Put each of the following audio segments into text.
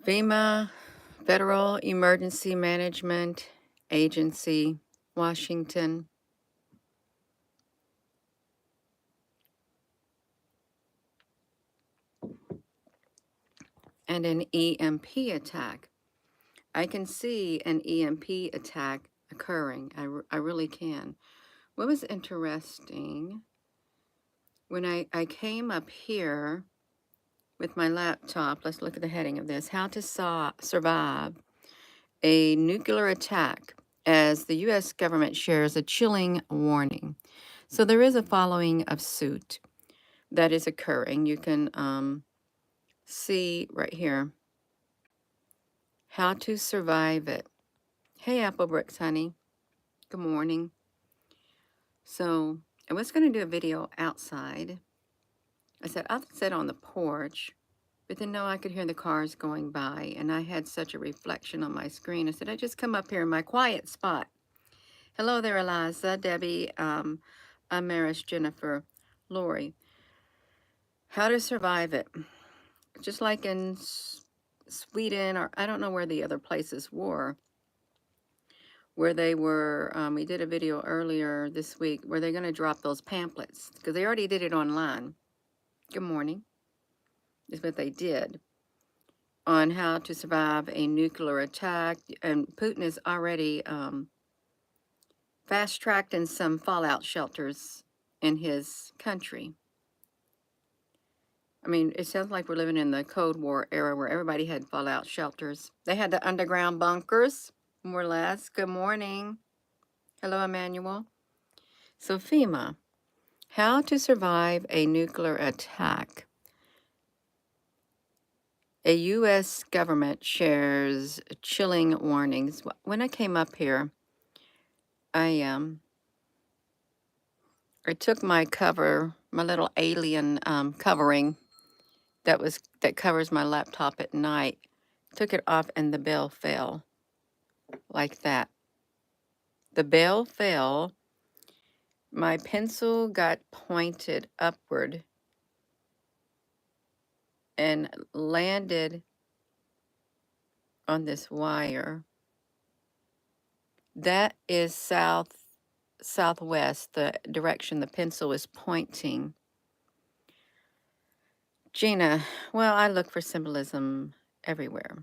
FEMA, Federal Emergency Management Agency, Washington. And an EMP attack. I can see an EMP attack occurring. I really can. What was interesting, when I came up here with my laptop, let's look at the heading of this, How to Survive a Nuclear Attack, as the U.S. government shares a chilling warning. So there is a following of suit that is occurring. You can see right here, How to Survive It. Hey, Apple Bricks, honey. Good morning. So I was going to do a video outside. I said, I'll sit on the porch, but then no, I could hear the cars going by, and I had such a reflection on my screen. I said, I just come up here in my quiet spot. Hello there, Eliza, Debbie, Amaris, Jennifer, Lori. How to survive it. Just like in Sweden, or I don't know where the other places were, where they were, we did a video earlier this week where they're going to drop those pamphlets because they already did it online. Good morning, is what they did on how to survive a nuclear attack. And Putin is already fast-tracked in some fallout shelters in his country. I mean, it sounds like we're living in the Cold War era where everybody had fallout shelters. They had the underground bunkers, more or less. Good morning. Hello, Emmanuel. So FEMA, how to survive a nuclear attack. A U.S. government shares chilling warnings. When I came up here, I took my cover, my little alien covering that covers my laptop at night, took it off, and the bell fell like that. The bell fell. My pencil got pointed upward and landed on this wire. That is southwest, the direction the pencil is pointing. Gina, well, I look for symbolism everywhere.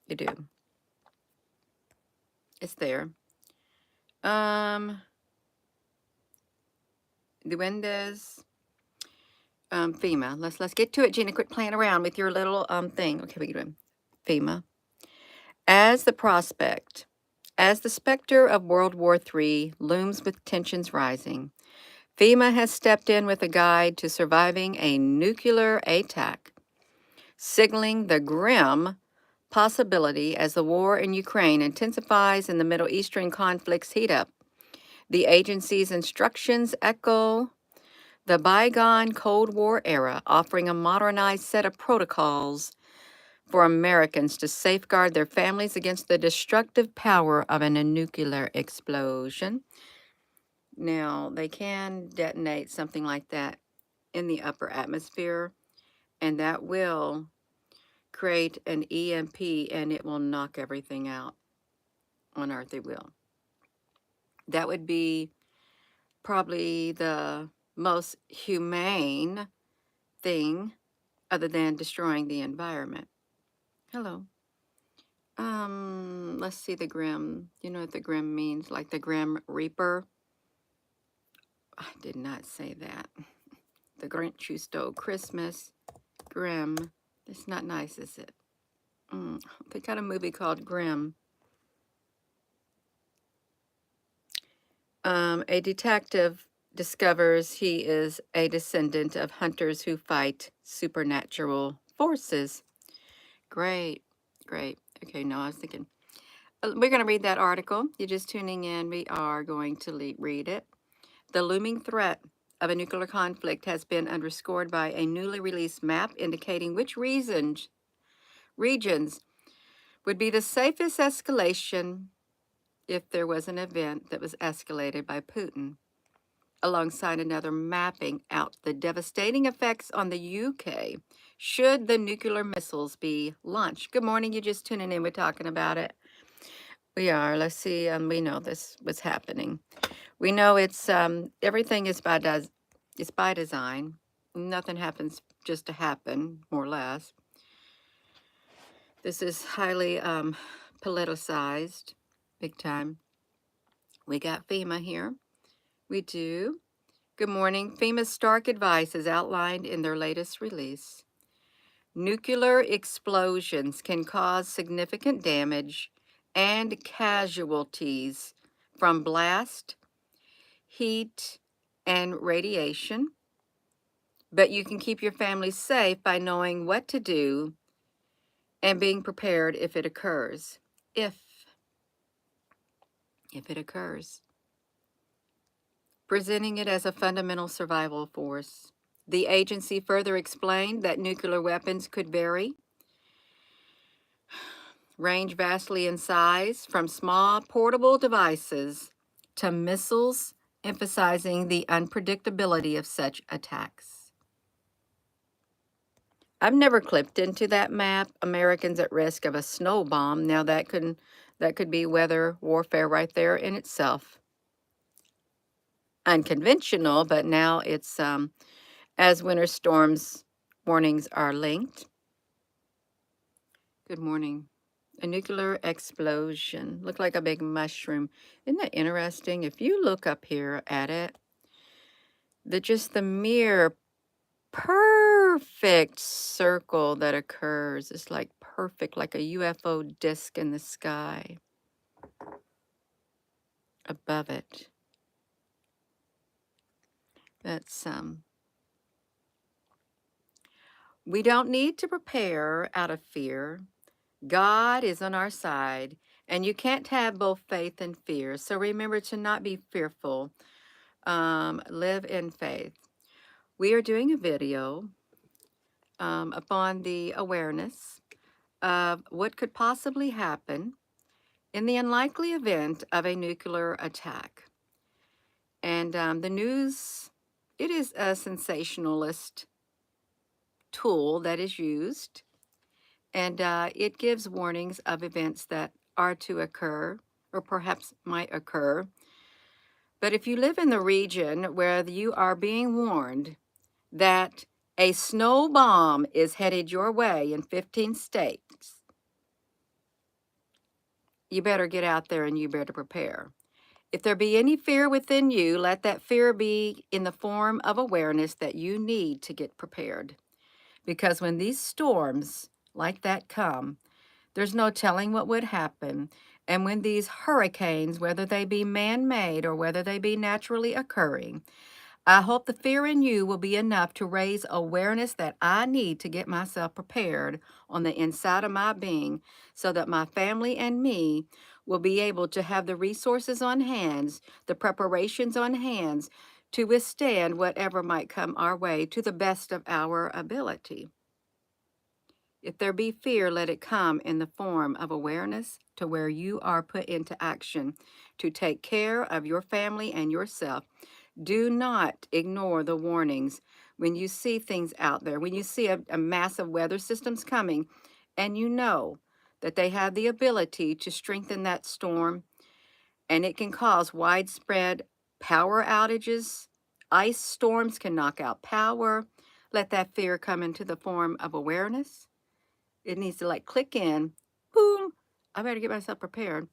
You do. It's there. Duendes, FEMA. Let's get to it, Gina. Quit playing around with your little thing. Okay, we can do it. FEMA. As the specter of World War III looms with tensions rising, FEMA has stepped in with a guide to surviving a nuclear attack, signaling the grim possibility as the war in Ukraine intensifies and the Middle Eastern conflicts heat up. The agency's instructions echo the bygone Cold War era, offering a modernized set of protocols for Americans to safeguard their families against the destructive power of a nuclear explosion. Now, they can detonate something like that in the upper atmosphere, and that will create an EMP, and it will knock everything out on Earth. It will. That would be probably the most humane thing other than destroying the environment. Hello. Let's see the Grim. You know what the Grim means? Like the Grim Reaper? I did not say that. The Grinch who stole Christmas. Grim. It's not nice, is it? They got a movie called Grim. A detective discovers he is a descendant of hunters who fight supernatural forces. Great, great. Okay, no, I was thinking, we're going to read that article. You're just tuning in. We are going to read it. The looming threat of a nuclear conflict has been underscored by a newly released map indicating which regions would be the safest escalation if there was an event that was escalated by Putin, alongside another mapping out the devastating effects on the UK, should the nuclear missiles be launched. Good morning. You're just tuning in. We're talking about it. We are. Let's see. We know this was happening. We know it's everything is it's by design. Nothing happens just to happen, more or less. This is highly politicized, big time. We got FEMA here. We do. Good morning. FEMA's stark advice is outlined in their latest release. Nuclear explosions can cause significant damage and casualties from blast, heat, and radiation, but you can keep your family safe by knowing what to do and being prepared if it occurs. If it occurs. Presenting it as a fundamental survival force. The agency further explained that nuclear weapons could vary, range vastly in size, from small portable devices to missiles, emphasizing the unpredictability of such attacks. I've never clipped into that map, Americans at risk of a snow bomb. Now that could be weather warfare right there in itself. Unconventional, but now it's as winter storms warnings are linked. Good morning. A nuclear explosion. Looked like a big mushroom. Isn't that interesting? If you look up here at it, just the mere perfect circle that occurs is like perfect, like a UFO disc in the sky above it. That's we don't need to prepare out of fear. God is on our side, and you can't have both faith and fear. So remember to not be fearful. Live in faith. We are doing a video upon the awareness of what could possibly happen in the unlikely event of a nuclear attack. And the news, it is a sensationalist tool that is used, and it gives warnings of events that are to occur or perhaps might occur. But if you live in the region where you are being warned that a snow bomb is headed your way in 15 states, you better get out there and you better prepare. If there be any fear within you, let that fear be in the form of awareness that you need to get prepared. Because when these storms like that come, there's no telling what would happen. And when these hurricanes, whether they be man-made or whether they be naturally occurring, I hope the fear in you will be enough to raise awareness that I need to get myself prepared on the inside of my being so that my family and me will be able to have the resources on hands, the preparations on hands to withstand whatever might come our way to the best of our ability. If there be fear, let it come in the form of awareness to where you are put into action to take care of your family and yourself. Do not ignore the warnings when you see things out there, when you see a massive weather system's coming, and you know that they have the ability to strengthen that storm, and it can cause widespread power outages. Ice storms can knock out power. Let that fear come into the form of awareness. It needs to like click in. Boom! I better get myself prepared.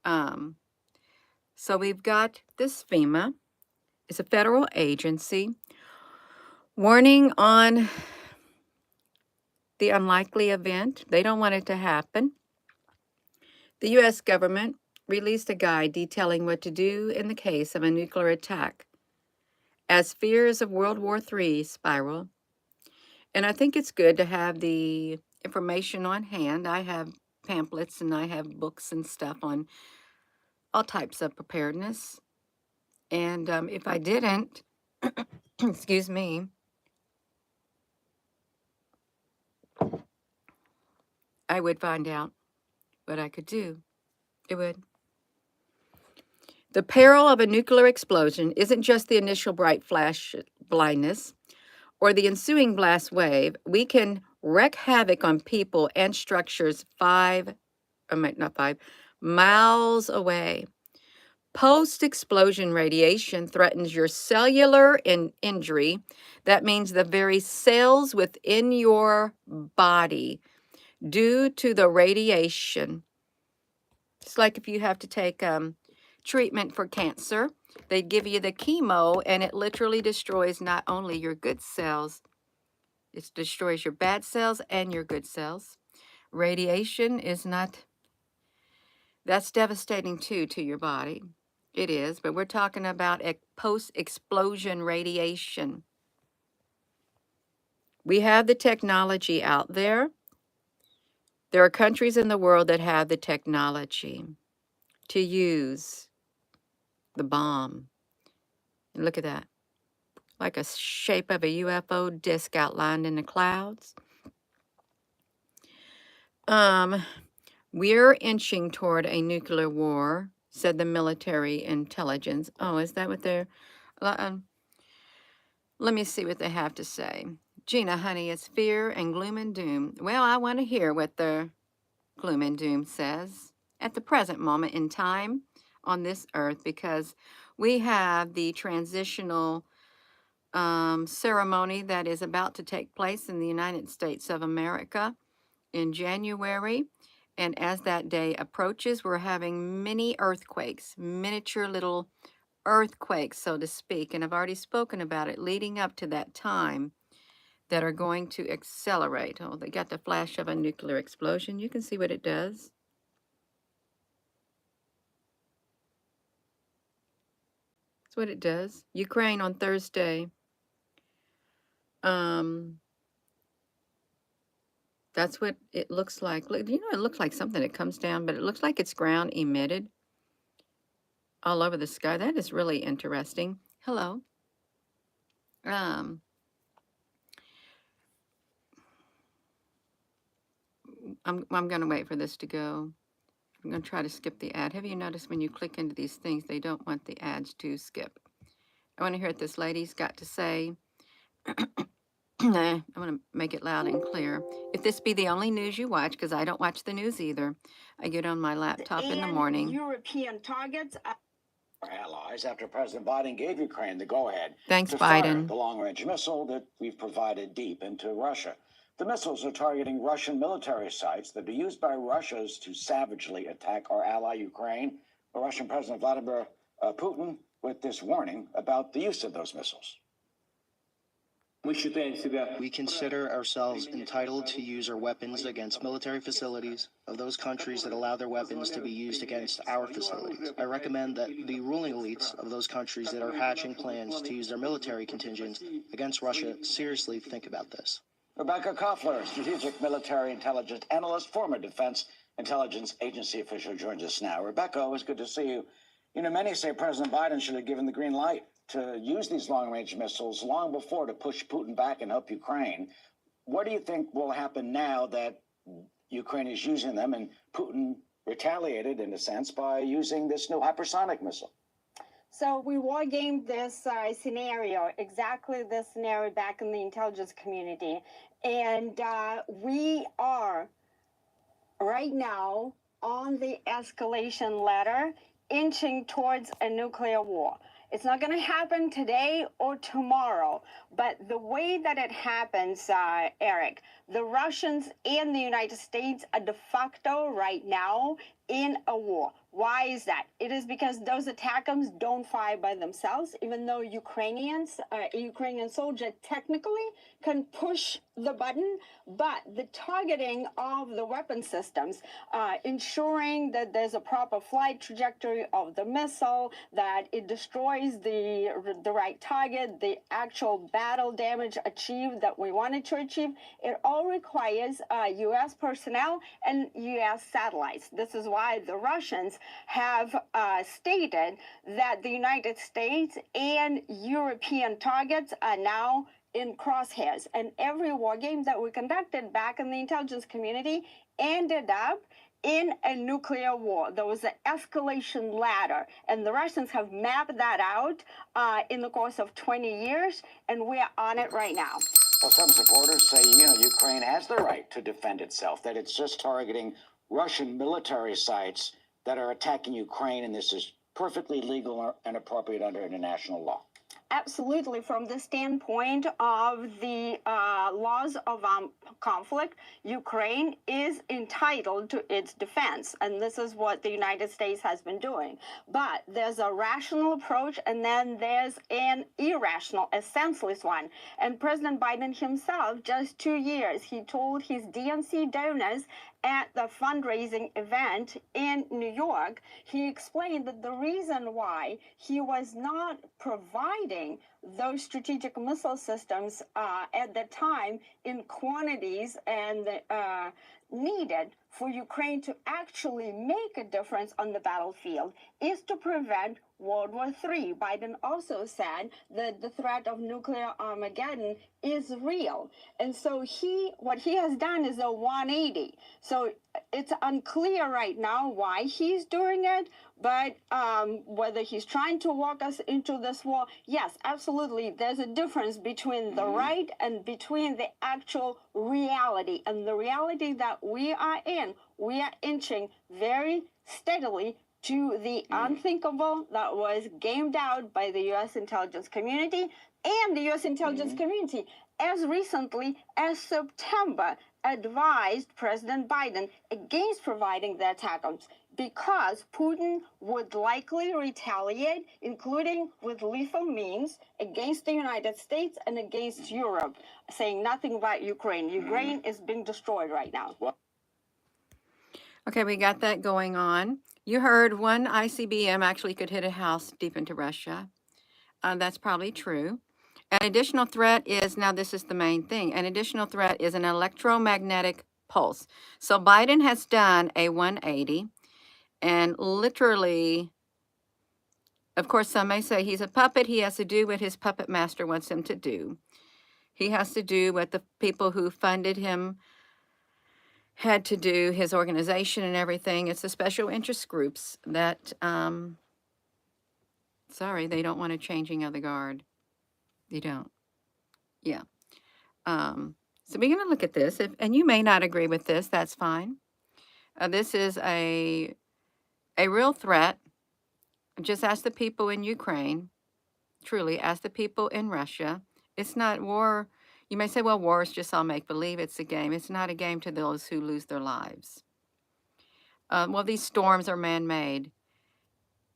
So we've got this FEMA. It's a federal agency warning on the unlikely event. They don't want it to happen. The U.S. government released a guide detailing what to do in the case of a nuclear attack as fears of World War III spiral. And I think it's good to have the information on hand. I have pamphlets and I have books and stuff on all types of preparedness. And if I didn't, excuse me, I would find out what I could do. It would. The peril of a nuclear explosion isn't just the initial bright flash blindness or the ensuing blast wave, we can wreak havoc on people and structures not 5 miles away. Post-explosion radiation threatens your cellular injury. That means the very cells within your body due to the radiation. It's like if you have to take treatment for cancer, they give you the chemo and it literally destroys not only your good cells, it destroys your bad cells and your good cells. Radiation is not, that's devastating too to your body. It is, but we're talking about post-explosion radiation. We have the technology out there. There are countries in the world that have the technology to use the bomb. And look at that, like a shape of a UFO disc outlined in the clouds. We're inching toward a nuclear war, said the military intelligence. Oh, is that what they're... let me see what they have to say. Gina, honey, it's fear and gloom and doom. Well, I want to hear what the gloom and doom says at the present moment in time on this earth, because we have the transitional ceremony that is about to take place in the United States of America in January. And as that day approaches, we're having mini earthquakes, miniature little earthquakes, so to speak. And I've already spoken about it leading up to that time that are going to accelerate. Oh, they got the flash of a nuclear explosion. You can see what it does. That's what it does. Ukraine on Thursday. That's what it looks like. Look, you know, it looks like something that comes down, but it looks like it's ground emitted all over the sky. That is really interesting. Hello. I'm going to wait for this to go. I'm going to try to skip the ad. Have you noticed when you click into these things, they don't want the ads to skip? I want to hear what this lady's got to say. I want to make it loud and clear. If this be the only news you watch, because I don't watch the news either, I get on my laptop in the morning. European targets allies after President Biden gave Ukraine the go-ahead Thanks, to Biden. fire the long-range missile that we've provided deep into Russia. The missiles are targeting Russian military sites that are used by Russians to savagely attack our ally Ukraine. Russian President Vladimir Putin with this warning about the use of those missiles. We consider ourselves entitled to use our weapons against military facilities of those countries that allow their weapons to be used against our facilities. I recommend that the ruling elites of those countries that are hatching plans to use their military contingents against Russia seriously think about this. Rebecca Koffler, strategic military intelligence analyst, former Defense Intelligence Agency official, joins us now. Rebecca, always good to see you. You know, many say President Biden should have given the green light to use these long-range missiles long before to push Putin back and help Ukraine. What do you think will happen now that Ukraine is using them and Putin retaliated, in a sense, by using this new hypersonic missile? So we war gamed this scenario, exactly this scenario back in the intelligence community. And we are right now on the escalation ladder, inching towards a nuclear war. It's not going to happen today or tomorrow, but the way that it happens, Eric, the Russians and the United States are de facto right now in a war. Why is that? It is because those attackers don't fire by themselves, even though Ukrainian soldier technically can push the button, but the targeting of the weapon systems, ensuring that there's a proper flight trajectory of the missile, that it destroys the right target, the actual battle damage achieved that we wanted to achieve, it all requires U.S. personnel and U.S. satellites. This is why the Russians have stated that the United States and European targets are now in crosshairs. And every war game that we conducted back in the intelligence community ended up in a nuclear war. There was an escalation ladder, and the Russians have mapped that out in the course of 20 years, and we're on it right now. Well, some supporters say, Ukraine has the right to defend itself, that it's just targeting Russian military sites that are attacking Ukraine, and this is perfectly legal and appropriate under international law. Absolutely. From the standpoint of the laws of conflict, Ukraine is entitled to its defense, and this is what the United States has been doing. But there's a rational approach, and then there's an irrational, a senseless one. And President Biden himself, just 2 years, he told his DNC donors at the fundraising event in New York, he explained that the reason why he was not providing those strategic missile systems at the time in quantities and needed for Ukraine to actually make a difference on the battlefield is to prevent World War III. Biden also said that the threat of nuclear Armageddon is real. And so what he has done is a 180. So it's unclear right now why he's doing it, but whether he's trying to walk us into this war, yes, absolutely. There's a difference between the right and between the actual reality. And the reality that we are in, we are inching very steadily to the unthinkable that was gamed out by the U.S. intelligence community, and the U.S. intelligence community, as recently as September, advised President Biden against providing the ATACMS because Putin would likely retaliate, including with lethal means, against the United States and against Europe, saying nothing about Ukraine. Ukraine is being destroyed right now. Okay, we got that going on. You heard one ICBM actually could hit a house deep into Russia. That's probably true. An additional threat is, now this is the main thing, an additional threat is an electromagnetic pulse. So Biden has done a 180 and literally, of course, some may say he's a puppet. He has to do what his puppet master wants him to do. He has to do what the people who funded him had to do, his organization and everything. It's the special interest groups that, sorry, they don't want a changing of the guard. They don't. Yeah. So we're going to look at this, and you may not agree with this. That's fine. This is a real threat. Just ask the people in Ukraine. Truly, ask the people in Russia. It's not war. You may say, well, war is just all make-believe. It's a game. It's not a game to those who lose their lives. Well, these storms are man-made.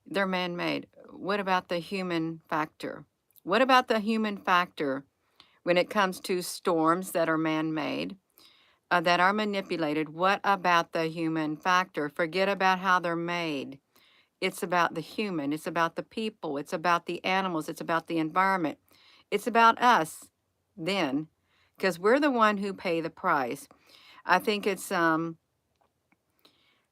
They're man-made. What about the human factor? What about the human factor when it comes to storms that are man-made, that are manipulated? What about the human factor? Forget about how they're made. It's about the human. It's about the people. It's about the animals. It's about the environment. It's about us then, because we're the one who pay the price. I think it's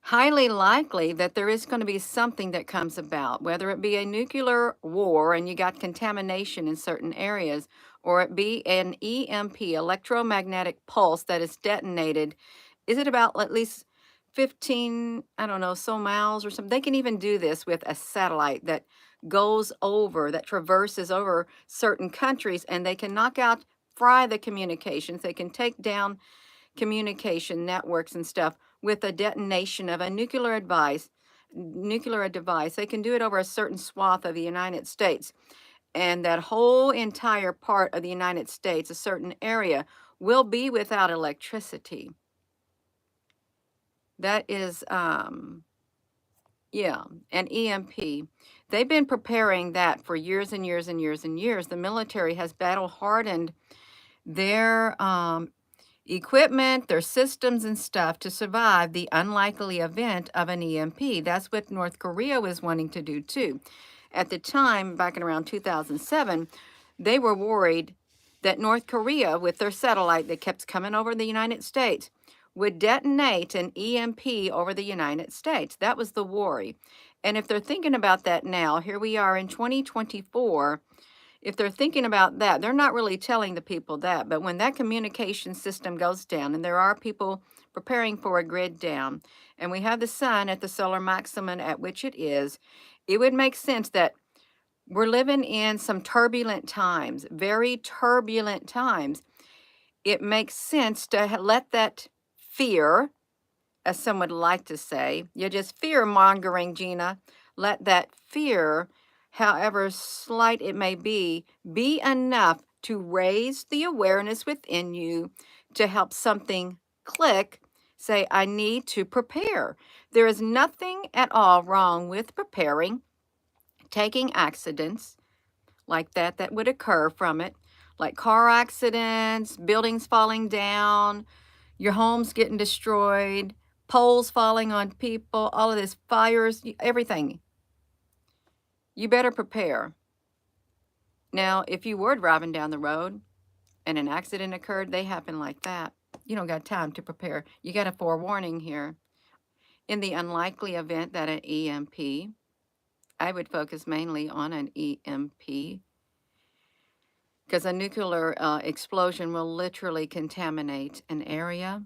highly likely that there is going to be something that comes about, whether it be a nuclear war and you got contamination in certain areas, or it be an EMP, electromagnetic pulse, that is detonated. Is it about at least 15, I don't know, so miles or something? They can even do this with a satellite that goes over, that traverses over certain countries, and they can knock out, fry the communications. They can take down communication networks and stuff with a detonation of a nuclear device. They can do it over a certain swath of the United States. And that whole entire part of the United States, a certain area, will be without electricity. That is, yeah, an EMP. They've been preparing that for years and years and years and years. The military has battle hardened their equipment, their systems and stuff to survive the unlikely event of an EMP. That's what North Korea was wanting to do too. At the time, back in around 2007, they were worried that North Korea, with their satellite that kept coming over the United States, would detonate an EMP over the United States. That was the worry. And if they're thinking about that now, here we are in 2024, if they're thinking about that, they're not really telling the people that. But when that communication system goes down, and there are people preparing for a grid down, and we have the sun at the solar maximum at which it is, it would make sense that we're living in some turbulent times, very turbulent times. It makes sense to let that fear, as some would like to say, you're just fear mongering, Gina. Let that fear, however slight it may be enough to raise the awareness within you to help something click. Say, I need to prepare. There is nothing at all wrong with preparing, taking accidents like that would occur from it, like car accidents, buildings falling down, your home's getting destroyed, poles falling on people, all of this, fires, everything. You better prepare. Now, if you were driving down the road and an accident occurred, they happen like that. You don't got time to prepare. You got a forewarning here. In the unlikely event that an EMP, I would focus mainly on an EMP, because a nuclear explosion will literally contaminate an area.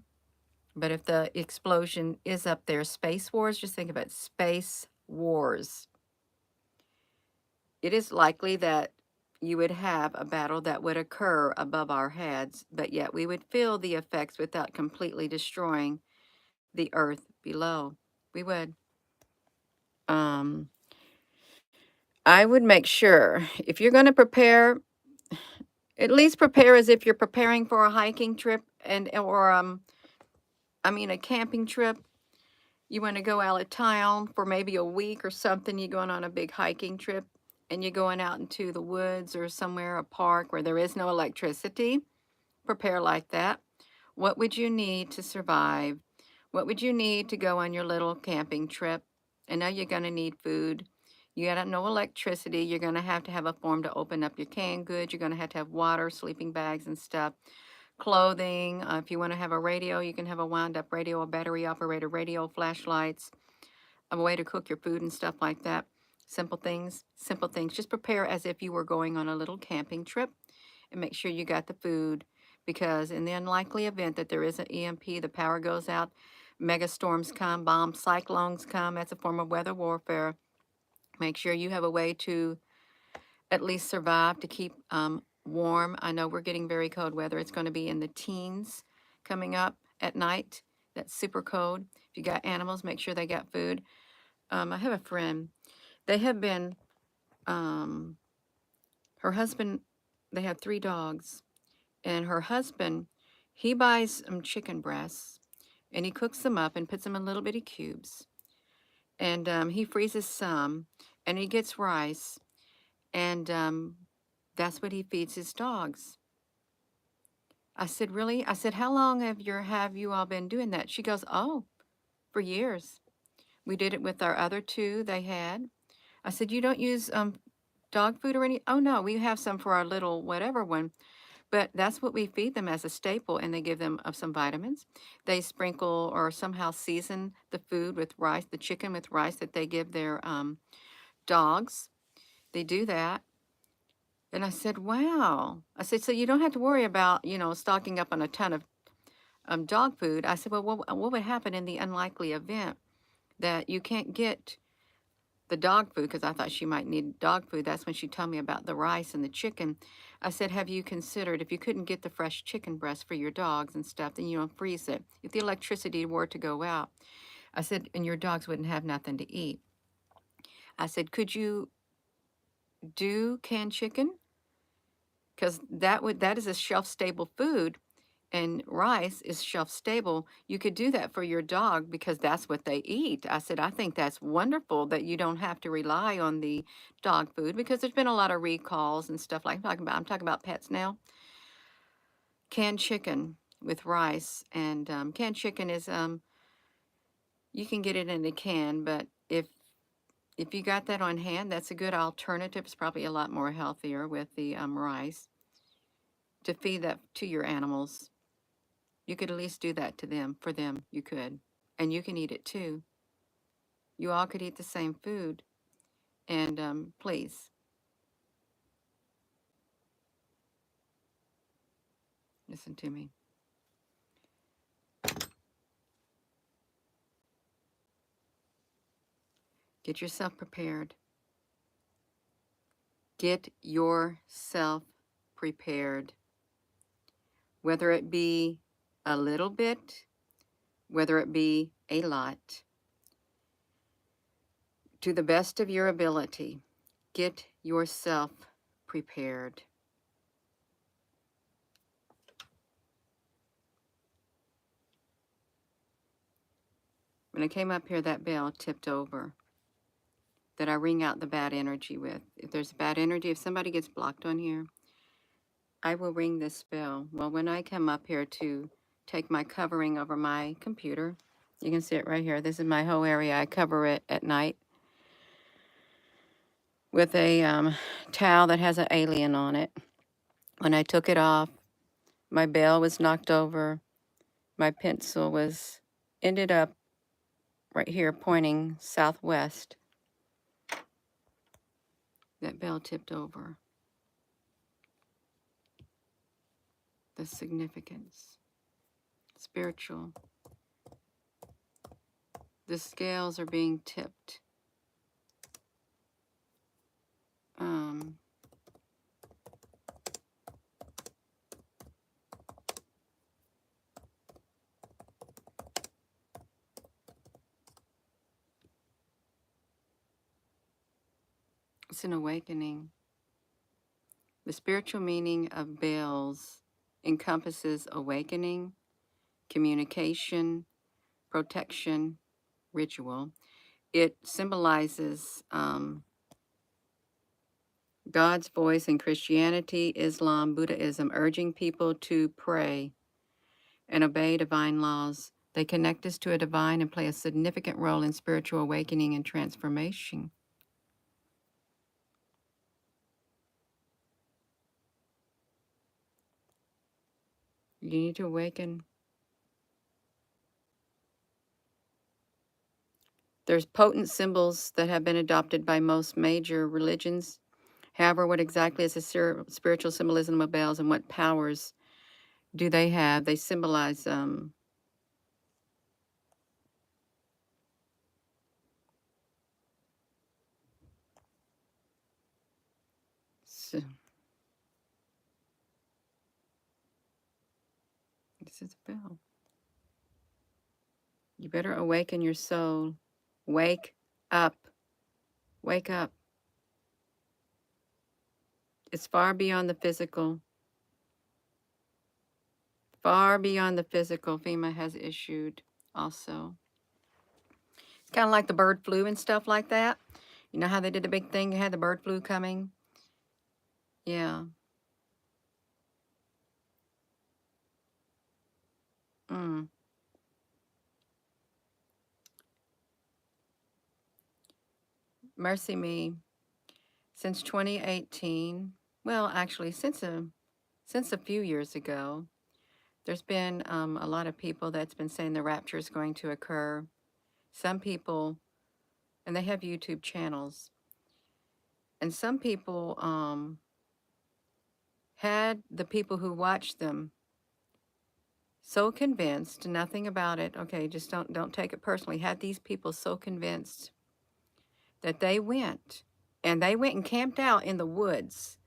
But if the explosion is up there, space wars, just think about space wars. It is likely that you would have a battle that would occur above our heads, but yet we would feel the effects without completely destroying the earth below. We would. I would make sure, if you're going to prepare, at least prepare as if you're preparing for a hiking trip or a camping trip. You want to go out of town for maybe a week or something. You're going on a big hiking trip and you're going out into the woods or somewhere, a park where there is no electricity. Prepare like that. What would you need to survive? What would you need to go on your little camping trip? I know you're going to need food. You got no electricity. You're going to have a form to open up your canned goods. You're going to have water, sleeping bags and stuff. Clothing. If you want to have a radio, you can have a wound-up radio, a battery-operated radio, flashlights, a way to cook your food and stuff like that. Simple things, simple things. Just prepare as if you were going on a little camping trip and make sure you got the food, because in the unlikely event that there is an EMP, the power goes out, mega storms come, bombs, cyclones come. That's a form of weather warfare. Make sure you have a way to at least survive, to keep warm. I know we're getting very cold weather. It's going to be in the teens coming up at night. That's super cold. If you got animals, make sure they got food. I have a friend. They have been, her husband, they have 3 dogs. And her husband, he buys chicken breasts and he cooks them up and puts them in little bitty cubes. And he freezes some and he gets rice. And that's what he feeds his dogs. I said, really? I said, how long have you all been doing that? She goes, oh, for years. We did it with our other 2 they had. I said, you don't use dog food or any? Oh, no, we have some for our little whatever one. But that's what we feed them as a staple, and they give them some vitamins. They sprinkle or somehow season the food with rice, the chicken with rice that they give their dogs. They do that. And I said, wow. I said, so you don't have to worry about, stocking up on a ton of dog food. I said, well, what would happen in the unlikely event that you can't get the dog food? Because I thought she might need dog food. That's when she told me about the rice and the chicken. I said, have you considered, if you couldn't get the fresh chicken breast for your dogs and stuff, then you don't freeze it. If the electricity were to go out, I said, and your dogs wouldn't have nothing to eat. I said, could you do canned chicken? Because that is a shelf-stable food, and rice is shelf stable. You could do that for your dog because that's what they eat. I said, I think that's wonderful that you don't have to rely on the dog food, because there's been a lot of recalls and stuff like I'm talking about pets now. Canned chicken with rice, and canned chicken is you can get it in a can, but if you got that on hand, that's a good alternative. It's probably a lot more healthier with the rice to feed that to your animals. You could at least do that to them, for them, you could. And you can eat it too. You all could eat the same food. And please, Listen to me. Get yourself prepared. Get yourself prepared. Whether it be a little bit, whether it be a lot, to the best of your ability, get yourself prepared. When I came up here, that bell tipped over that I ring out the bad energy with. If there's bad energy, if somebody gets blocked on here, I will ring this bell. Well, when I come up here to take my covering over my computer, you can see it right here. This is my whole area. I cover it at night with a towel that has an alien on it. When I took it off, my bell was knocked over. My pencil was ended up right here pointing southwest. That bell tipped over. The significance. Spiritual. The scales are being tipped. It's an awakening. The spiritual meaning of bells encompasses awakening, communication, protection, ritual. It symbolizes God's voice in Christianity, Islam, Buddhism, urging people to pray and obey divine laws. They connect us to a divine and play a significant role in spiritual awakening and transformation. You need to awaken. There's potent symbols that have been adopted by most major religions. However, what exactly is the spiritual symbolism of bells and what powers do they have? They symbolize this is a bell. You better awaken your soul. Wake up. Wake up. It's far beyond the physical. Far beyond the physical, FEMA has issued also. It's kind of like the bird flu and stuff like that. You know how they did the big thing? You had the bird flu coming? Yeah. Mercy me. Since 2018, well, actually, since a few years ago, there's been a lot of people that's been saying the rapture is going to occur. Some people, and they have YouTube channels, and some people had the people who watched them so convinced, nothing about it, okay, just don't take it personally, had these people so convinced that they went and camped out in the woods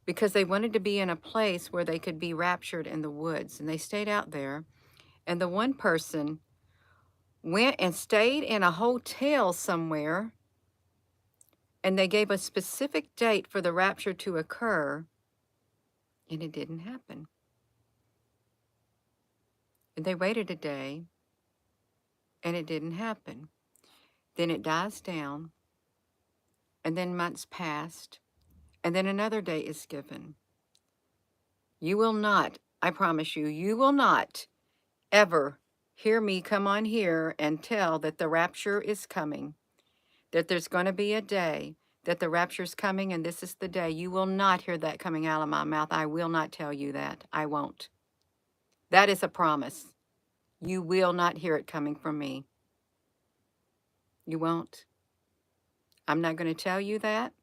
because they wanted to be in a place where they could be raptured in the woods, and they stayed out there. And the one person went and stayed in a hotel somewhere, and they gave a specific date for the rapture to occur, and it didn't happen. And they waited a day, and it didn't happen. Then it dies down, and then months passed, and then another day is given. You will not, I promise you, you will not ever hear me come on here and tell that the rapture is coming, that there's going to be a day that the rapture is coming and this is the day. You will not hear that coming out of my mouth. I will not tell you that. I won't. That is a promise. You will not hear it coming from me. You won't. I'm not going to tell you that.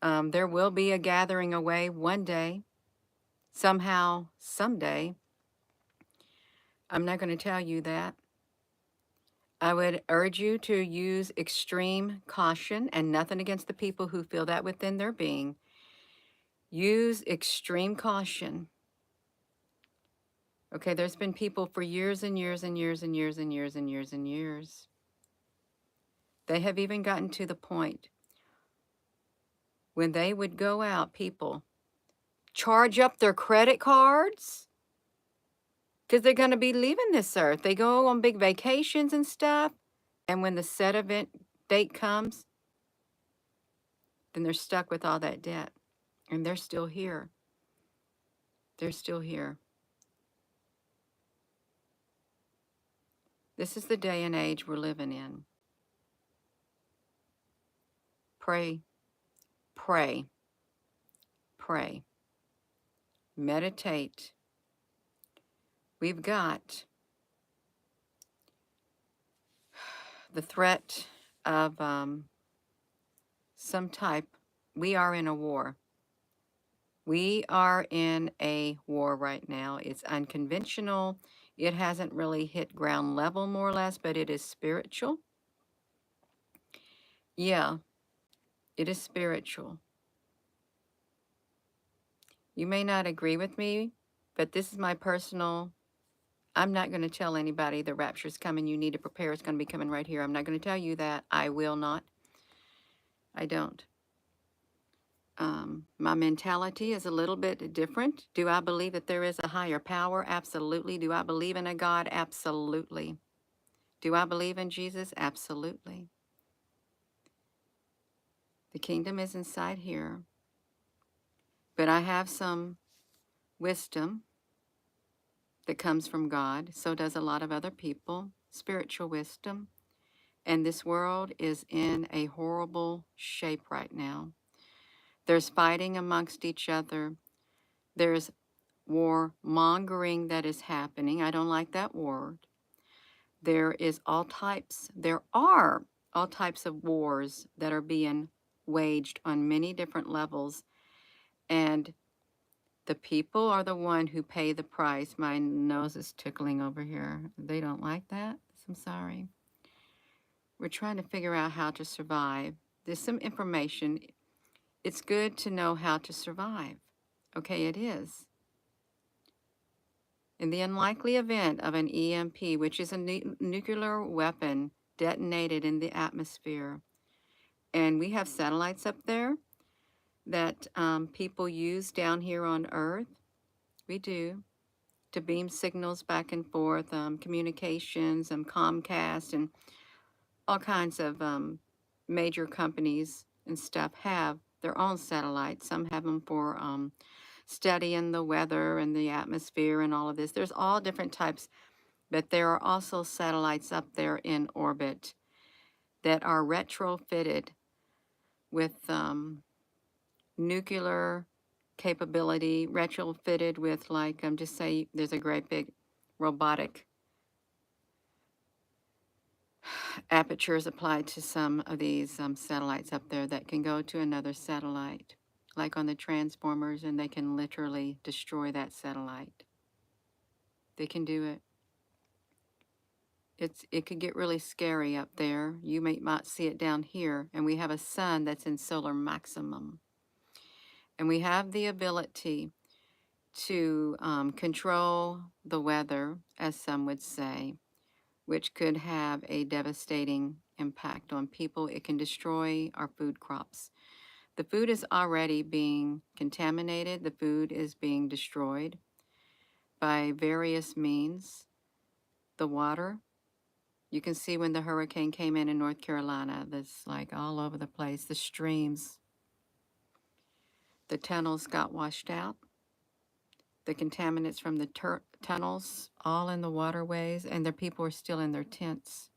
There will be a gathering away one day. somehow, someday. I'm not going to tell you that. I would urge you to use extreme caution, and nothing against the people who feel that within their being. Use extreme caution. Okay, there's been people for years and years and years and years and years and years and years. They have even gotten to the point when they would go out, people charge up their credit cards because they're going to be leaving this earth. They go on big vacations and stuff. And when the set event date comes, then they're stuck with all that debt. And they're still here. They're still here. This is the day and age we're living in. Pray, pray, pray. Meditate. We've got the threat of some type. We are in a war. We are in a war right now. It's unconventional. It hasn't really hit ground level, more or less, but it is spiritual. Yeah, it is spiritual. You may not agree with me, but this is my personal. I'm not going to tell anybody the rapture's coming. You need to prepare. It's going to be coming right here. I'm not going to tell you that. I will not. I don't. My mentality is a little bit different. Do I believe that there is a higher power? Absolutely. Do I believe in a God? Absolutely. Do I believe in Jesus? Absolutely. The kingdom is inside here. But I have some wisdom that comes from God. So does a lot of other people. Spiritual wisdom. And this world is in a horrible shape right now. There's fighting amongst each other. There's warmongering that is happening. I don't like that word. There are all types of wars that are being waged on many different levels. And the people are the one who pay the price. My nose is tickling over here. They don't like that. I'm sorry. We're trying to figure out how to survive. There's some information. It's good to know how to survive. Okay, it is. In the unlikely event of an EMP, which is a nuclear weapon detonated in the atmosphere, and we have satellites up there that people use down here on Earth, we do, to beam signals back and forth, communications, Comcast, and all kinds of major companies and stuff have their own satellites. Some have them for studying the weather and the atmosphere and all of this. There's all different types, but there are also satellites up there in orbit that are retrofitted with nuclear capability, retrofitted with, like, just say there's a great big robotic apertures applied to some of these satellites up there that can go to another satellite, like on the transformers, and they can literally destroy that satellite. They can do it. It could get really scary up there. You may not see it down here, and we have a sun that's in solar maximum. And we have the ability to control the weather, as some would say, which could have a devastating impact on people. It can destroy our food crops. The food is already being contaminated. The food is being destroyed by various means. The water, you can see when the hurricane came in North Carolina, that's like all over the place. The streams, the tunnels got washed out. The contaminants from the tunnels, all in the waterways, and the people are still in their tents.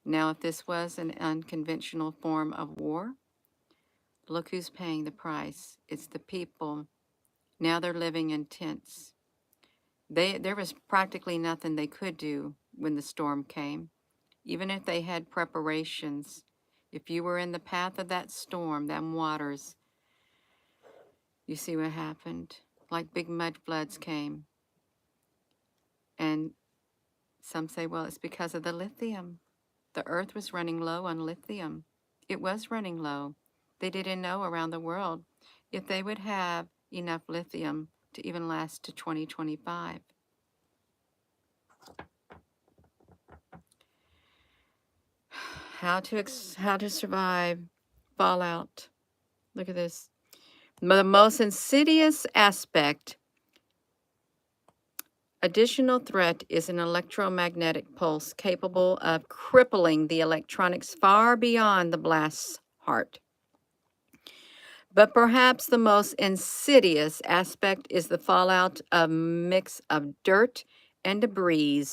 Now, if this was an unconventional form of war, look who's paying the price. It's the people. Now they're living in tents. There was practically nothing they could do when the storm came. Even if they had preparations, if you were in the path of that storm, them waters, you see what happened. like big mud floods came. And some say, well, it's because of the lithium. The earth was running low on lithium. It was running low. They didn't know around the world if they would have enough lithium to even last to 2025. How to survive fallout. Look at this. The most insidious aspect, additional threat, is an electromagnetic pulse capable of crippling the electronics far beyond the blast's heart. But perhaps the most insidious aspect is the fallout of mix of dirt and debris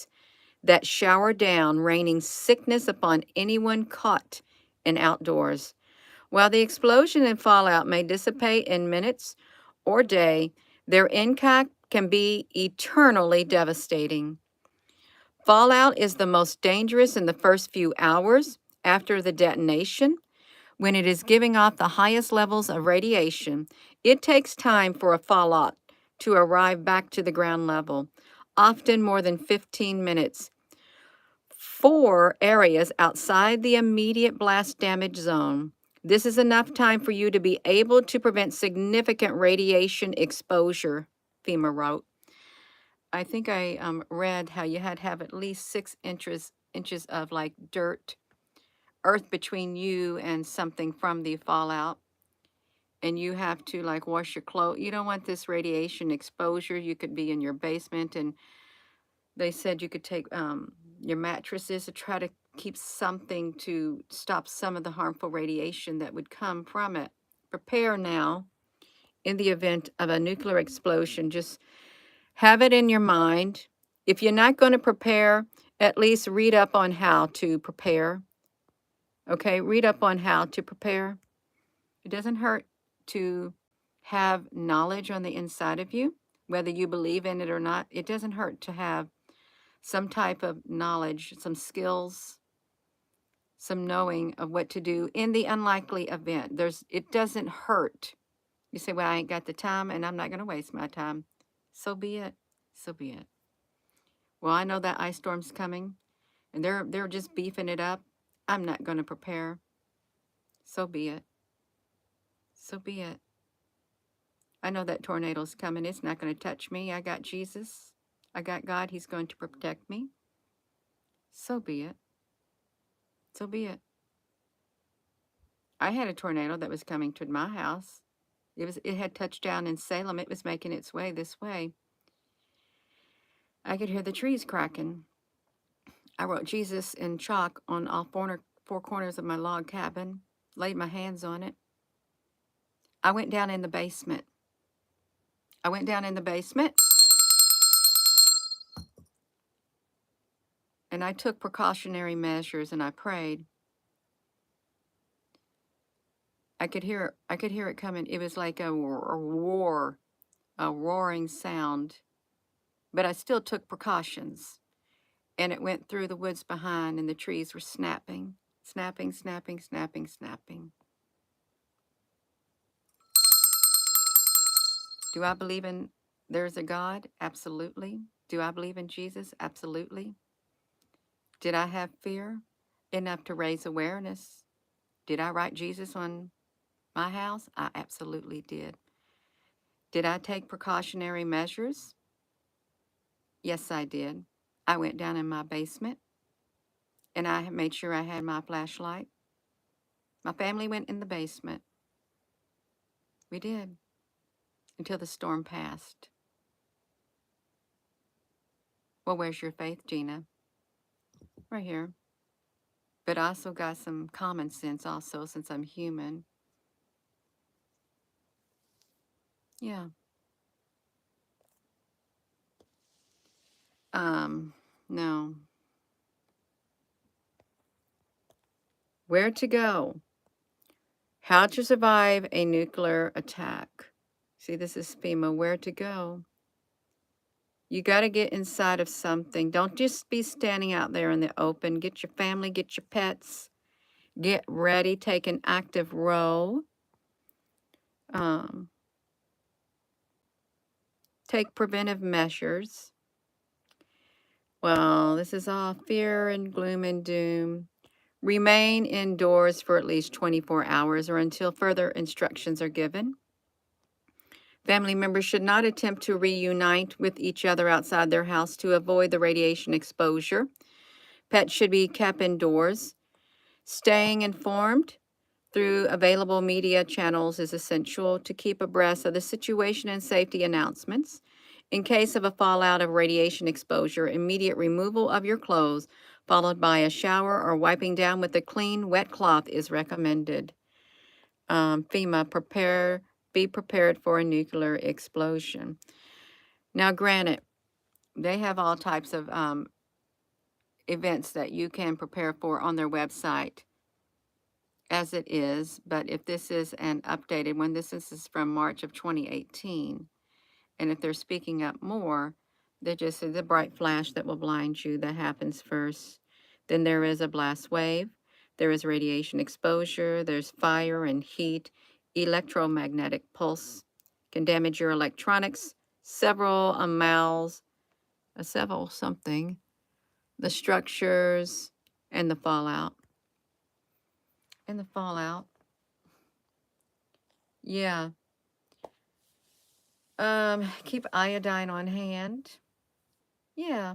that shower down, raining sickness upon anyone caught in outdoors. While the explosion and fallout may dissipate in minutes or day, their impact can be eternally devastating. Fallout is the most dangerous in the first few hours after the detonation. When it is giving off the highest levels of radiation, it takes time for a fallout to arrive back to the ground level, often more than 15 minutes. For areas outside the immediate blast damage zone, this is enough time for you to be able to prevent significant radiation exposure, FEMA wrote. I think I read how you had to have at least 6 inches of like dirt, earth between you and something from the fallout. And you have to like wash your clothes. You don't want this radiation exposure. You could be in your basement, and they said you could take your mattresses to try to keep something to stop some of the harmful radiation that would come from it. Prepare now in the event of a nuclear explosion. Just have it in your mind. If you're not going to prepare, at least read up on how to prepare. Okay, read up on how to prepare. It doesn't hurt to have knowledge on the inside of you, whether you believe in it or not. It doesn't hurt to have some type of knowledge, some skills, some knowing of what to do in the unlikely event. It doesn't hurt. You say, well, I ain't got the time and I'm not going to waste my time. So be it. So be it. Well, I know that ice storm's coming and they're just beefing it up. I'm not going to prepare. So be it. So be it. I know that tornado's coming. It's not going to touch me. I got Jesus. I got God. He's going to protect me. So be it. So be it. I had a tornado that was coming to my house. It had touched down in Salem. It was making its way this way. I could hear the trees cracking. I wrote Jesus in chalk on all four corners of my log cabin, laid my hands on it. I went down in the basement. And I took precautionary measures and I prayed. I could hear it coming. It was like a roar, a roaring sound. But I still took precautions. And it went through the woods behind, and the trees were snapping, snapping, snapping, snapping, snapping. Do I believe in there's a God? Absolutely. Do I believe in Jesus? Absolutely. Did I have fear? Enough to raise awareness. Did I write Jesus on my house? I absolutely did. Did I take precautionary measures? Yes, I did. I went down in my basement and I made sure I had my flashlight. My family went in the basement. We did. Until the storm passed. Well, where's your faith, Gina? Right here. But I also got some common sense also, since I'm human. Yeah. No. Where to go? How to survive a nuclear attack. See, this is FEMA. Where to go? You got to get inside of something. Don't just be standing out there in the open. Get your family, get your pets. Get ready. Take an active role. take preventive measures. Well, this is all fear and gloom and doom. Remain indoors for at least 24 hours or until further instructions are given. Family members should not attempt to reunite with each other outside their house to avoid the radiation exposure. Pets should be kept indoors. Staying informed through available media channels is essential to keep abreast of the situation and safety announcements. In case of a fallout of radiation exposure, immediate removal of your clothes, followed by a shower or wiping down with a clean, wet cloth is recommended. FEMA, be prepared for a nuclear explosion. Now, granted, they have all types of events that you can prepare for on their website as it is, but if this is an updated one, this is from March of 2018, and if they're speaking up more, they just say the bright flash that will blind you that happens first. Then there is a blast wave, there is radiation exposure, there's fire and heat, electromagnetic pulse can damage your electronics, several something, the structures, and the fallout. And the fallout. Yeah. Keep iodine on hand. Yeah.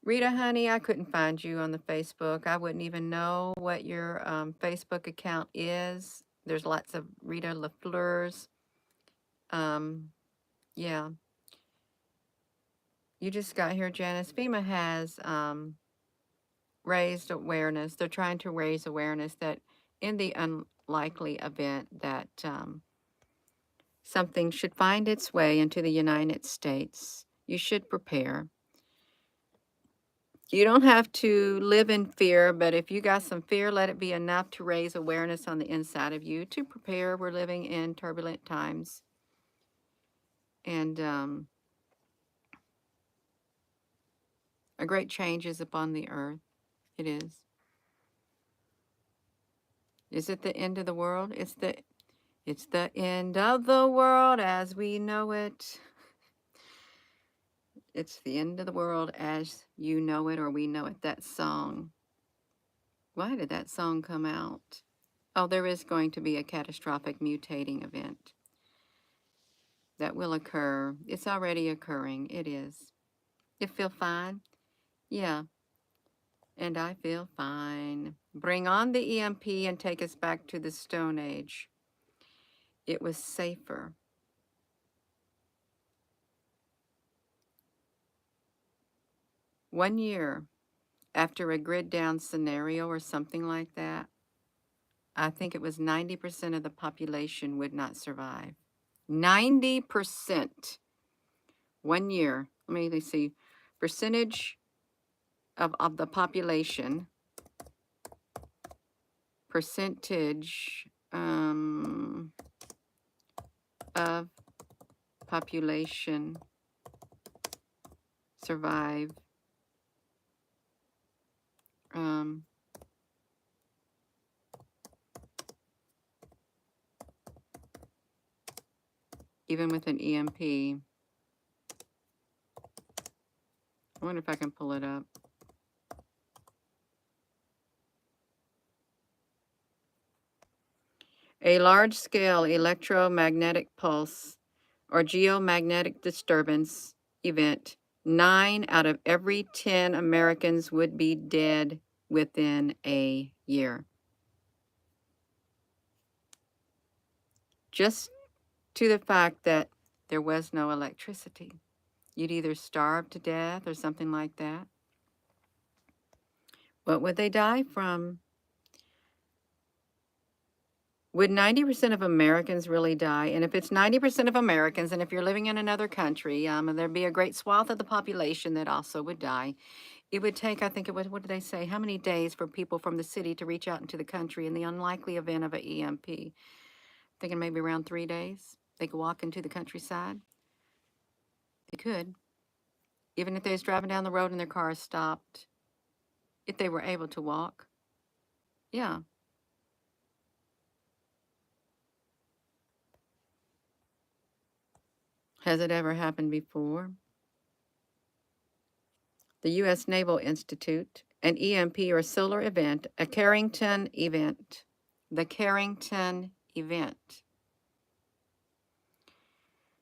Rita, honey, I couldn't find you on the Facebook. I wouldn't even know what your Facebook account is. There's lots of Rita LaFleur's. Yeah. You just got here, Janice. FEMA has raised awareness. They're trying to raise awareness that in the unlikely event that something should find its way into the United States, you should prepare. You don't have to live in fear, but if you got some fear, let it be enough to raise awareness on the inside of you to prepare. We're living in turbulent times. And a great change is upon the earth. It is. Is it the end of the world? It's the end of the world as we know it. It's the end of the world as you know it or we know it. That song. Why did that song come out? Oh, there is going to be a catastrophic mutating event that will occur. It's already occurring. It is. You feel fine? Yeah. And I feel fine. Bring on the EMP and take us back to the Stone Age. It was safer. One year after a grid down scenario or something like that, I think it was 90% of the population would not survive. 90%. 1 year. Let me see. Percentage of the population. Percentage of population survive even with an EMP. I wonder if I can pull it up. A large-scale electromagnetic pulse or geomagnetic disturbance event, 9 out of every 10 Americans would be dead within a year. Just to the fact that there was no electricity. You'd either starve to death or something like that. What would they die from? Would 90% of Americans really die? And if it's 90% of Americans, and if you're living in another country, and there'd be a great swath of the population that also would die. It would take, I think it would, what did they say? How many days for people from the city to reach out into the country in the unlikely event of an EMP? Thinking maybe around 3 days. They could walk into the countryside. They could. Even if they was driving down the road and their car stopped. If they were able to walk. Yeah. Has it ever happened before? The U.S. Naval Institute, an EMP or solar event, a Carrington event. The Carrington event.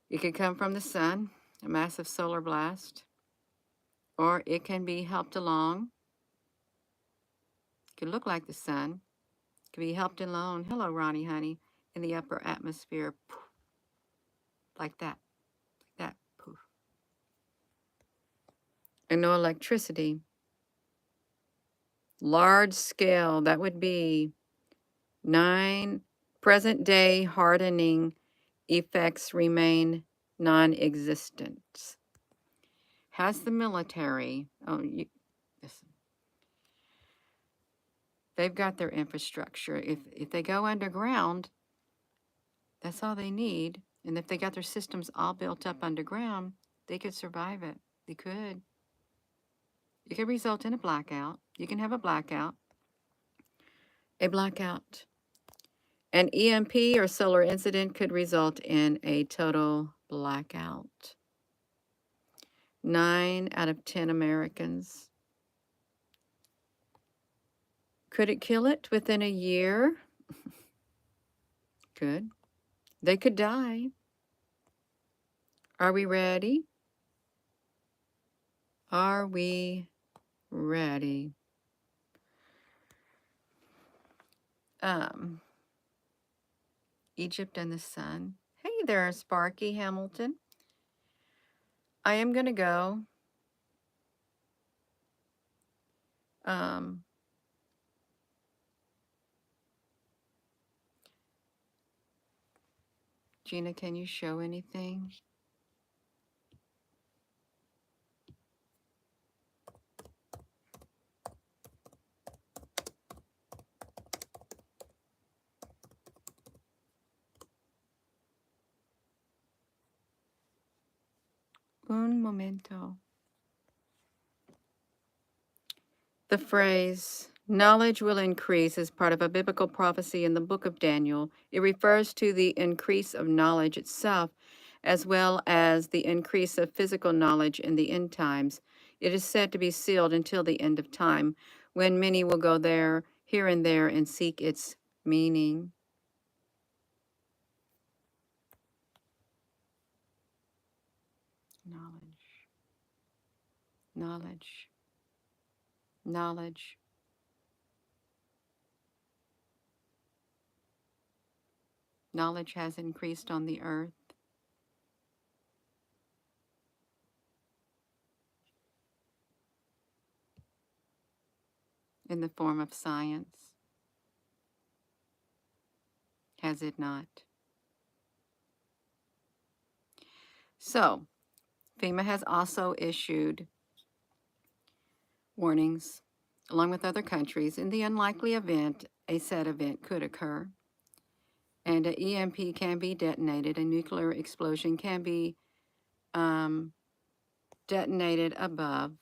It could come from the sun, a massive solar blast, or it can be helped along. It could look like the sun. It could be helped along. Hello, Ronnie, honey, in the upper atmosphere. Poof, like that. Like that. Poof. And no electricity. Large scale, that would be 9 present day hardening effects remain non-existent. Has the military, listen, they've got their infrastructure. If they go underground, that's all they need. And if they got their systems all built up underground, they could survive it. They could. It could result in a blackout. You can have a blackout. A blackout. An EMP or solar incident could result in a total blackout. 9 out of 10 Americans. Could it kill it within a year? Could. They could die. Are we ready? Are we ready? Egypt and the sun. Hey there, Sparky Hamilton. I am going to go. Gina, can you show anything? Un momento. The phrase, knowledge will increase, is part of a biblical prophecy in the book of Daniel. It refers to the increase of knowledge itself, as well as the increase of physical knowledge in the end times. It is said to be sealed until the end of time, when many will go there, here and there, and seek its meaning. Knowledge. Knowledge. Knowledge. Knowledge has increased on the earth. In the form of science. Has it not? So, FEMA has also issued warnings, along with other countries, in the unlikely event a said event could occur. And an EMP can be detonated, a nuclear explosion can be detonated above.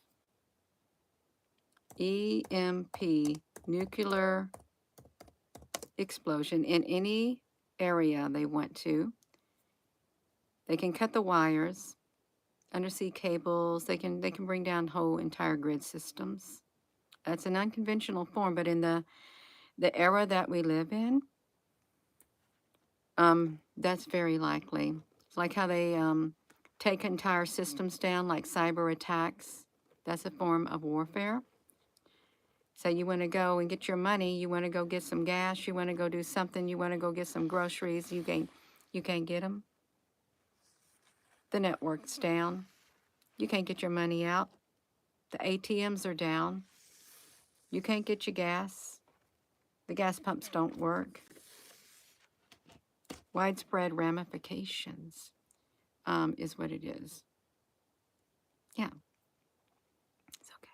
EMP, nuclear explosion, in any area they want to. They can cut the wires, undersea cables, they can bring down whole entire grid systems. That's an unconventional form, but in the era that we live in, that's very likely. It's like how they take entire systems down, like cyber attacks. That's a form of warfare. So you want to go and get your money, you want to go get some gas, you want to go do something, you want to go get some groceries, you can't get them. The network's down. You can't get your money out. The ATMs are down. You can't get your gas. The gas pumps don't work. Widespread ramifications is what it is. Yeah. It's okay.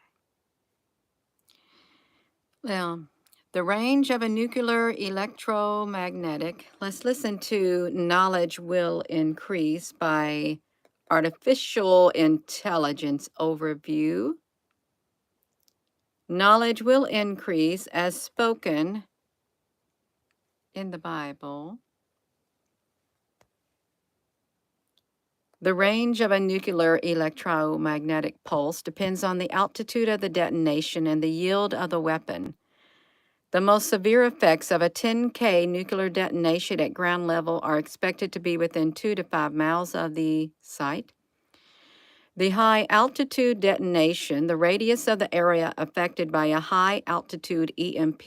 Well, the range of a nuclear electromagnetic, let's listen to Knowledge Will Increase by Artificial Intelligence Overview. Knowledge will increase as spoken in the Bible. The range of a nuclear electromagnetic pulse depends on the altitude of the detonation and the yield of the weapon. The most severe effects of a 10K nuclear detonation at ground level are expected to be within 2 to 5 miles of the site. The high altitude detonation, the radius of the area affected by a high altitude EMP,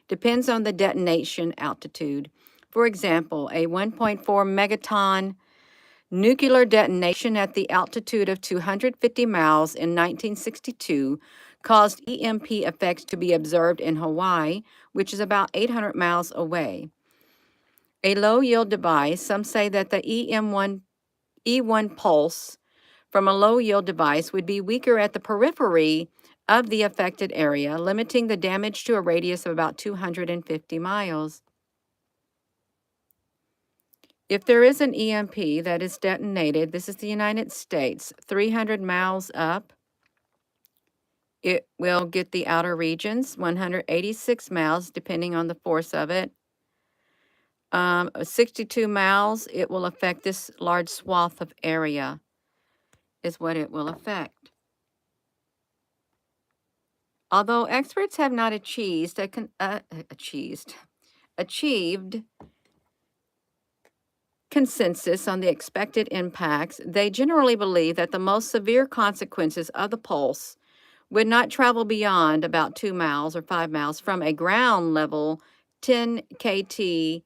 depends on the detonation altitude. For example, a 1.4 megaton nuclear detonation at the altitude of 250 miles in 1962 caused EMP effects to be observed in Hawaii, which is about 800 miles away. A low-yield device, some say that the E1 pulse from a low-yield device would be weaker at the periphery of the affected area, limiting the damage to a radius of about 250 miles. If there is an EMP that is detonated, this is the United States, 300 miles up, it will get the outer regions, 186 miles, depending on the force of it. 62 miles, it will affect this large swath of area, is what it will affect. Although experts have not achieved consensus on the expected impacts, they generally believe that the most severe consequences of the pulse would not travel beyond about 2 miles or 5 miles from a ground level 10 KT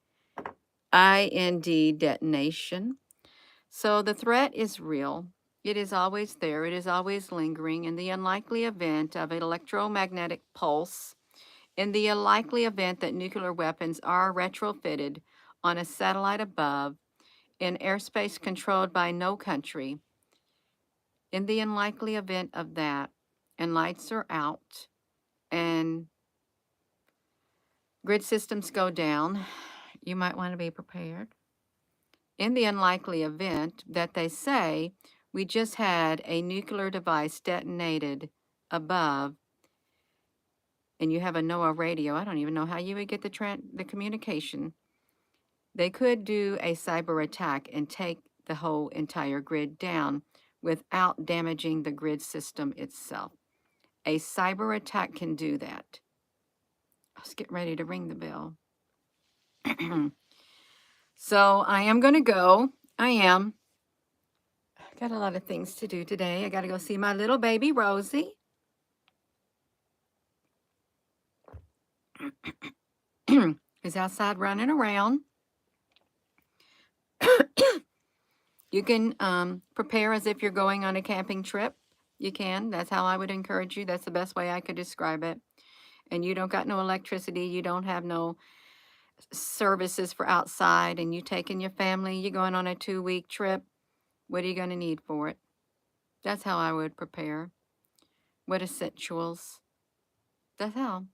IND detonation. So the threat is real. It is always there. It is always lingering. In the unlikely event of an electromagnetic pulse, in the unlikely event that nuclear weapons are retrofitted on a satellite above, in airspace controlled by no country, in the unlikely event of that, and lights are out, and grid systems go down, you might want to be prepared. In the unlikely event that they say, we just had a nuclear device detonated above, and you have a NOAA radio, I don't even know how you would get the communication. They could do a cyber attack and take the whole entire grid down without damaging the grid system itself. A cyber attack can do that. Let's get ready to ring the bell. So I am going to go. I am. Got a lot of things to do today. I got to go see my little baby, Rosie. Who's outside running around. You can prepare as if you're going on a camping trip. You can. That's how I would encourage you. That's the best way I could describe it. And you don't got no electricity. You don't have no services for outside. And you taking your family. You're going on a 2-week trip. What are you going to need for it? That's how I would prepare. What essentials? That's how.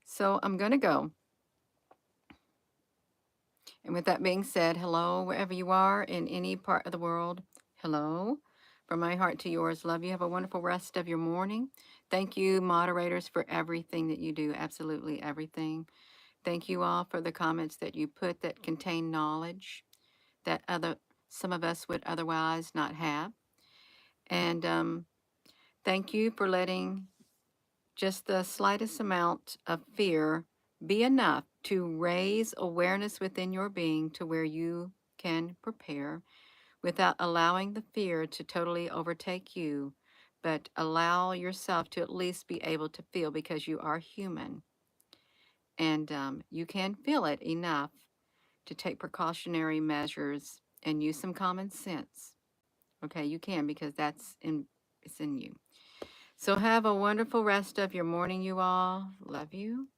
So I'm going to go. And with that being said, hello, wherever you are in any part of the world. Hello. From my heart to yours, love you. Have a wonderful rest of your morning. Thank you, moderators, for everything that you do. Absolutely everything. Thank you all for the comments that you put that contain knowledge that some of us would otherwise not have. And thank you for letting just the slightest amount of fear be enough to raise awareness within your being to where you can prepare without allowing the fear to totally overtake you, but allow yourself to at least be able to feel, because you are human. And you can feel it enough to take precautionary measures and use some common sense. Okay, you can, because it's in you. So have a wonderful rest of your morning, you all. Love you.